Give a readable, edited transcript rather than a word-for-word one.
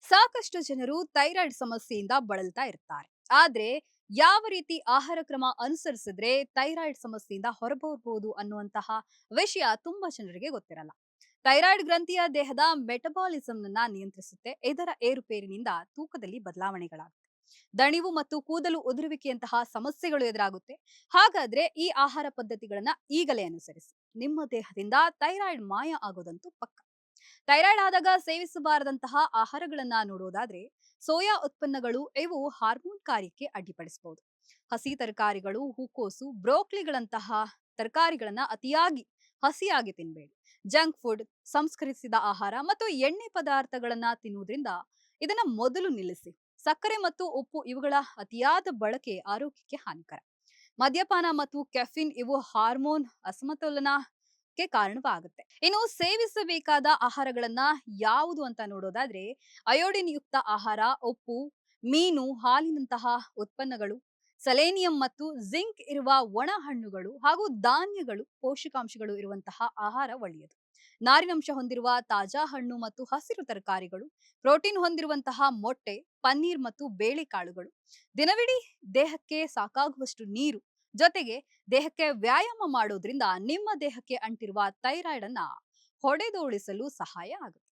ಸಾಕಷ್ಟು ಜನರು ಥೈರಾಯ್ಡ್ ಸಮಸ್ಯೆಯಿಂದ ಬಳಲ್ತಾ ಇರ್ತಾರೆ. ಆದ್ರೆ ಯಾವ ರೀತಿ ಆಹಾರ ಕ್ರಮ ಅನುಸರಿಸಿದ್ರೆ ಥೈರಾಯ್ಡ್ ಸಮಸ್ಯೆಯಿಂದ ಹೊರಬರಬಹುದು ಅನ್ನುವಂತಹ ವಿಷಯ ತುಂಬಾ ಜನರಿಗೆ ಗೊತ್ತಿರಲ್ಲ. ಥೈರಾಯ್ಡ್ ಗ್ರಂಥಿಯ ದೇಹದ ಮೆಟಬಾಲಿಸಂ ಅನ್ನ ನಿಯಂತ್ರಿಸುತ್ತೆ. ಇದರ ಏರುಪೇರಿನಿಂದ ತೂಕದಲ್ಲಿ ಬದಲಾವಣೆಗಳಾಗುತ್ತೆ. ದಣಿವು ಮತ್ತು ಕೂದಲು ಉದುರುವಿಕೆಯಂತಹ ಸಮಸ್ಯೆಗಳು ಎದುರಾಗುತ್ತೆ. ಹಾಗಾದ್ರೆ ಈ ಆಹಾರ ಪದ್ಧತಿಗಳನ್ನ ಈಗಲೇ ಅನುಸರಿಸಿ. ನಿಮ್ಮ ದೇಹದಿಂದ ಥೈರಾಯ್ಡ್ ಮಾಯ ಆಗೋದಂತೂ ಪಕ್ಕ. ಥೈರಾಯ್ಡ್ ಆದಾಗ ಸೇವಿಸಬಾರದಂತಹ ಆಹಾರಗಳನ್ನ ನೋಡೋದಾದ್ರೆ ಸೋಯಾ ಉತ್ಪನ್ನಗಳು ಇವು ಹಾರ್ಮೋನ್ ಕಾರ್ಯಕ್ಕೆ ಅಡ್ಡಿಪಡಿಸಬಹುದು. ಹಸಿ ತರಕಾರಿಗಳು, ಹೂಕೋಸು, ಬ್ರೋಕ್ಲಿಗಳಂತಹ ತರಕಾರಿಗಳನ್ನ ಅತಿಯಾಗಿ ಹಸಿಯಾಗಿ ತಿನ್ಬೇಡಿ. ಜಂಕ್ ಫುಡ್, ಸಂಸ್ಕರಿಸಿದ ಆಹಾರ ಮತ್ತು ಎಣ್ಣೆ ಪದಾರ್ಥಗಳನ್ನ ತಿನ್ನುವುದರಿಂದ ಇದನ್ನ ಮೊದಲು ನಿಲ್ಲಿಸಿ. ಸಕ್ಕರೆ ಮತ್ತು ಉಪ್ಪು ಇವುಗಳ ಅತಿಯಾದ ಬಳಕೆ ಆರೋಗ್ಯಕ್ಕೆ ಹಾನಿಕರ. ಮದ್ಯಪಾನ ಮತ್ತು ಕೆಫಿನ್ ಇವು ಹಾರ್ಮೋನ್ ಅಸಮತೋಲನಕ್ಕೆ ಕಾರಣವಾಗುತ್ತೆ. ಇನ್ನು ಸೇವಿಸಬೇಕಾದ ಆಹಾರಗಳನ್ನ ಯಾವುದು ಅಂತ ನೋಡೋದಾದ್ರೆ ಅಯೋಡಿನ್ ಯುಕ್ತ ಆಹಾರ, ಉಪ್ಪು, ಮೀನು, ಹಾಲಿನಂತಹ ಉತ್ಪನ್ನಗಳು, ಸೆಲೇನಿಯಂ ಮತ್ತು ಜಿಂಕ್ ಇರುವ ಒಣ ಹಣ್ಣುಗಳು ಹಾಗೂ ಧಾನ್ಯಗಳು, ಪೋಷಕಾಂಶಗಳು ಇರುವಂತಹ ಆಹಾರ ಒಳ್ಳೆಯದು. ನಾರಿನಂಶ ಹೊಂದಿರುವ ತಾಜಾ ಹಣ್ಣು ಮತ್ತು ಹಸಿರು ತರಕಾರಿಗಳು, ಪ್ರೋಟೀನ್ ಹೊಂದಿರುವಂತಹ ಮೊಟ್ಟೆ, ಪನ್ನೀರ್ ಮತ್ತು ಬೇಳೆಕಾಳುಗಳು, ದಿನವಿಡೀ ದೇಹಕ್ಕೆ ಸಾಕಾಗುವಷ್ಟು ನೀರು, ಜೊತೆಗೆ ದೇಹಕ್ಕೆ ವ್ಯಾಯಾಮ ಮಾಡೋದ್ರಿಂದ ನಿಮ್ಮ ದೇಹಕ್ಕೆ ಅಂಟಿರುವ ಥೈರಾಯ್ಡ್ ಅನ್ನ ಹೊಡೆದೋಡಿಸಲು ಸಹಾಯ ಆಗುತ್ತೆ.